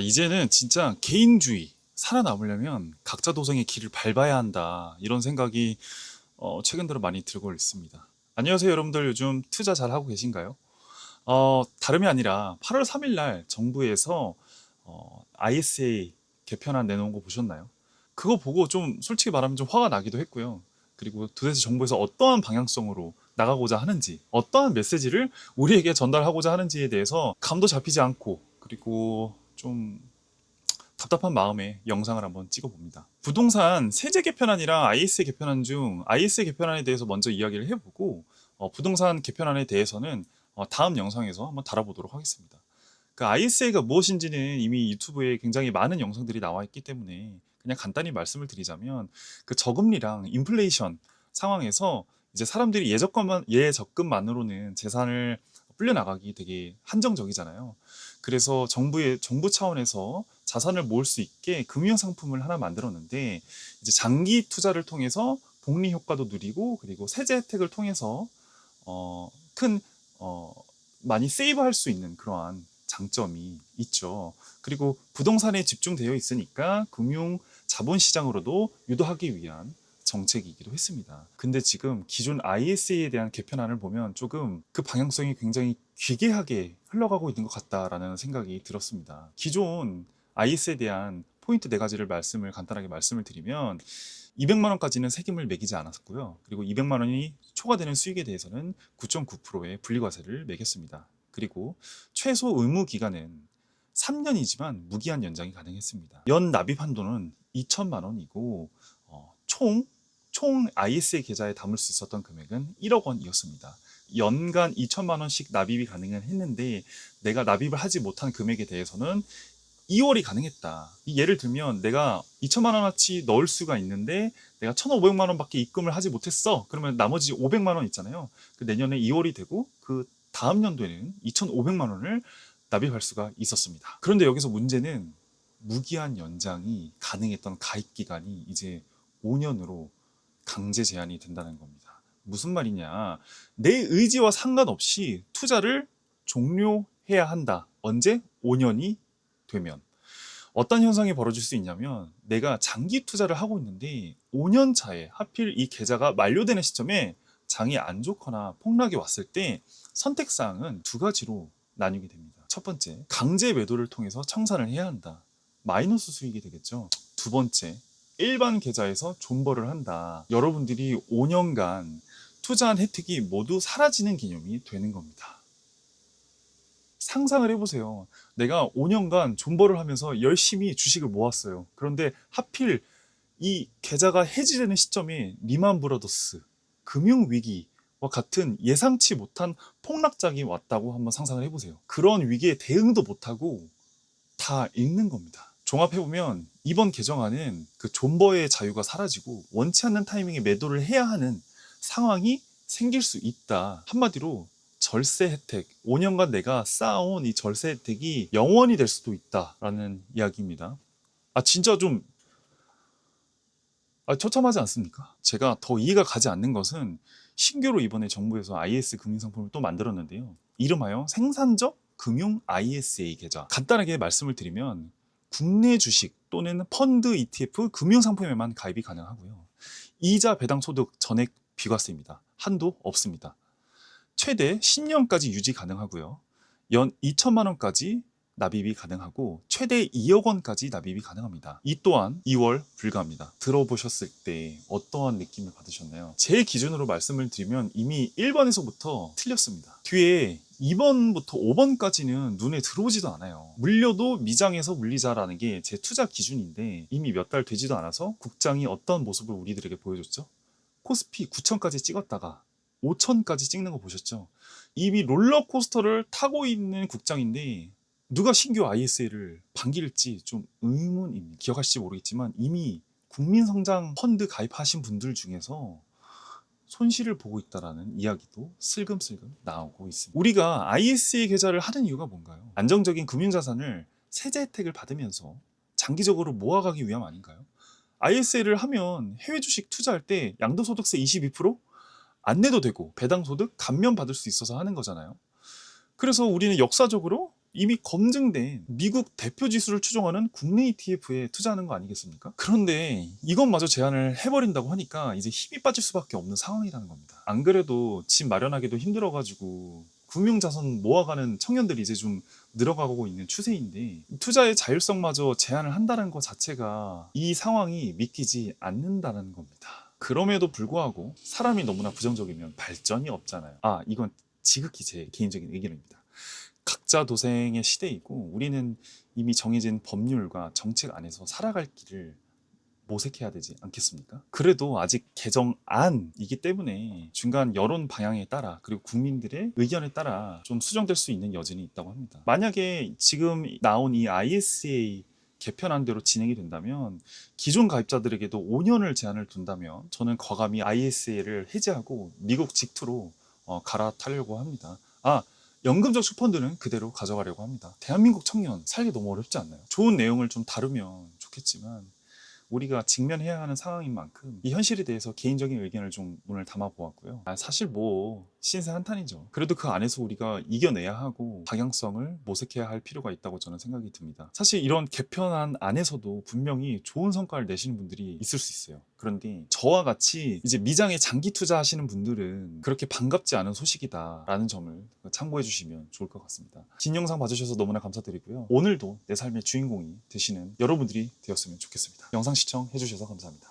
이제는 진짜 개인주의, 살아남으려면 각자 도생의 길을 밟아야 한다. 이런 생각이 최근 들어 많이 들고 있습니다. 안녕하세요, 여러분들. 요즘 투자 잘 하고 계신가요? 다름이 아니라 8월 3일 날 정부에서 ISA 개편안 내놓은 거 보셨나요? 그거 보고 좀 솔직히 말하면 좀 화가 나기도 했고요. 그리고 도대체 정부에서 어떠한 방향성으로 나가고자 하는지, 어떠한 메시지를 우리에게 전달하고자 하는지에 대해서 감도 잡히지 않고, 그리고 좀 답답한 마음에 영상을 한번 찍어봅니다. 부동산 세제 개편안이랑 ISA 개편안 중 ISA 개편안에 대해서 먼저 이야기를 해보고, 부동산 개편안에 대해서는 다음 영상에서 한번 다뤄보도록 하겠습니다. 그 ISA가 무엇인지는 이미 유튜브에 굉장히 많은 영상들이 나와 있기 때문에 그냥 간단히 말씀을 드리자면, 그 저금리랑 인플레이션 상황에서 이제 사람들이 예적금만으로는 재산을 불려나가기 되게 한정적이잖아요. 그래서 정부 차원에서 자산을 모을 수 있게 금융 상품을 하나 만들었는데, 이제 장기 투자를 통해서 복리 효과도 누리고, 그리고 세제 혜택을 통해서 큰 많이 세이브할 수 있는 그러한 장점이 있죠. 그리고 부동산에 집중되어 있으니까 금융 자본시장으로도 유도하기 위한 정책이기도 했습니다. 근데 지금 기존 ISA에 대한 개편안을 보면 조금 그 방향성이 굉장히 기괴하게 흘러가고 있는 것 같다라는 생각이 들었습니다. 기존 ISA에 대한 포인트 네 가지를 간단하게 말씀을 드리면, 200만 원까지는 세금을 매기지 않았고요. 그리고 200만 원이 초과되는 수익에 대해서는 9.9%의 분리과세를 매겼습니다. 그리고 최소 의무 기간은 3년이지만 무기한 연장이 가능했습니다. 연 납입 한도는 2천만 원이고, 총 ISA 계좌에 담을 수 있었던 금액은 1억 원이었습니다. 연간 2천만 원씩 납입이 가능은 했는데, 내가 납입을 하지 못한 금액에 대해서는 2월이 가능했다. 예를 들면 내가 2천만 원어치 넣을 수가 있는데 내가 1,500만 원밖에 입금을 하지 못했어. 그러면 나머지 500만 원 있잖아요. 그 내년에 2월이 되고 그 다음 연도에는 2,500만 원을 납입할 수가 있었습니다. 그런데 여기서 문제는 무기한 연장이 가능했던 가입 기간이 이제 5년으로 강제 제한이 된다는 겁니다. 무슨 말이냐? 내 의지와 상관없이 투자를 종료해야 한다. 언제? 5년이 되면. 어떤 현상이 벌어질 수 있냐면, 내가 장기 투자를 하고 있는데 5년 차에 하필 이 계좌가 만료되는 시점에 장이 안 좋거나 폭락이 왔을 때 선택사항은 두 가지로 나뉘게 됩니다. 첫 번째, 강제 매도를 통해서 청산을 해야 한다. 마이너스 수익이 되겠죠. 두 번째, 일반 계좌에서 존버를 한다. 여러분들이 5년간 투자한 혜택이 모두 사라지는 개념이 되는 겁니다. 상상을 해보세요. 내가 5년간 존버를 하면서 열심히 주식을 모았어요. 그런데 하필 이 계좌가 해지되는 시점에 리만 브라더스 금융위기와 같은 예상치 못한 폭락작이 왔다고 한번 상상을 해보세요. 그런 위기에 대응도 못하고 다 잃는 겁니다. 종합해보면 이번 개정안은 그 존버의 자유가 사라지고 원치 않는 타이밍에 매도를 해야 하는 상황이 생길 수 있다. 한마디로 절세 혜택, 5년간 내가 쌓아온 이 절세 혜택이 영원이 될 수도 있다라는 이야기입니다. 진짜 좀 처참하지 않습니까? 제가 더 이해가 가지 않는 것은, 신규로 이번에 정부에서 IS 금융상품을 또 만들었는데요. 이름하여 생산적 금융 ISA 계좌. 간단하게 말씀을 드리면, 국내 주식 또는 펀드 ETF 금융상품에만 가입이 가능하고요. 이자 배당 소득 전액 비과세입니다. 한도 없습니다. 최대 10년까지 유지 가능하고요. 연 2천만 원까지 납입이 가능하고 최대 2억 원까지 납입이 가능합니다. 이 또한 2월 불가합니다. 들어보셨을 때 어떠한 느낌을 받으셨나요? 제 기준으로 말씀을 드리면 이미 1번에서부터 틀렸습니다. 뒤에 2번부터 5번까지는 눈에 들어오지도 않아요. 물려도 미장에서 물리자라는 게 제 투자 기준인데, 이미 몇 달 되지도 않아서 국장이 어떤 모습을 우리들에게 보여줬죠? 코스피 9천까지 찍었다가 5천까지 찍는 거 보셨죠? 이미 롤러코스터를 타고 있는 국장인데 누가 신규 ISA를 반길지 좀 의문입니다. 기억하실지 모르겠지만 이미 국민성장 펀드 가입하신 분들 중에서 손실을 보고 있다라는 이야기도 슬금슬금 나오고 있습니다. 우리가 ISA 계좌를 하는 이유가 뭔가요? 안정적인 금융자산을 세제 혜택을 받으면서 장기적으로 모아가기 위함 아닌가요? ISA를 하면 해외 주식 투자할 때 양도소득세 22%? 안 내도 되고 배당소득 감면 받을 수 있어서 하는 거잖아요. 그래서 우리는 역사적으로 이미 검증된 미국 대표 지수를 추종하는 국내 ETF에 투자하는 거 아니겠습니까? 그런데 이것마저 제한을 해버린다고 하니까 이제 힘이 빠질 수밖에 없는 상황이라는 겁니다. 안 그래도 집 마련하기도 힘들어가지고 금융자산 모아가는 청년들이 이제 좀 늘어가고 있는 추세인데, 투자의 자율성마저 제한을 한다는 것 자체가 이 상황이 믿기지 않는다는 겁니다. 그럼에도 불구하고 사람이 너무나 부정적이면 발전이 없잖아요. 이건 지극히 제 개인적인 의견입니다. 각자 도생의 시대이고 우리는 이미 정해진 법률과 정책 안에서 살아갈 길을 모색해야 되지 않겠습니까? 그래도 아직 개정안이기 때문에 중간 여론 방향에 따라, 그리고 국민들의 의견에 따라 좀 수정될 수 있는 여지는 있다고 합니다. 만약에 지금 나온 이 ISA 개편안대로 진행이 된다면 기존 가입자들에게도 5년을 제한을 둔다면 저는 과감히 ISA를 해지하고 미국 직투로 갈아타려고 합니다. 연금 저축펀드는 그대로 가져가려고 합니다. 대한민국 청년 살기 너무 어렵지 않나요? 좋은 내용을 좀 다루면 좋겠지만 우리가 직면해야 하는 상황인 만큼 이 현실에 대해서 개인적인 의견을 좀 오늘 담아 보았고요. 사실 뭐 신세 한탄이죠. 그래도 그 안에서 우리가 이겨내야 하고 방향성을 모색해야 할 필요가 있다고 저는 생각이 듭니다. 사실 이런 개편안 안에서도 분명히 좋은 성과를 내시는 분들이 있을 수 있어요. 그런데 저와 같이 이제 미장에 장기 투자하시는 분들은 그렇게 반갑지 않은 소식이다라는 점을 참고해 주시면 좋을 것 같습니다. 긴 영상 봐주셔서 너무나 감사드리고요. 오늘도 내 삶의 주인공이 되시는 여러분들이 되었으면 좋겠습니다. 영상 시청해 주셔서 감사합니다.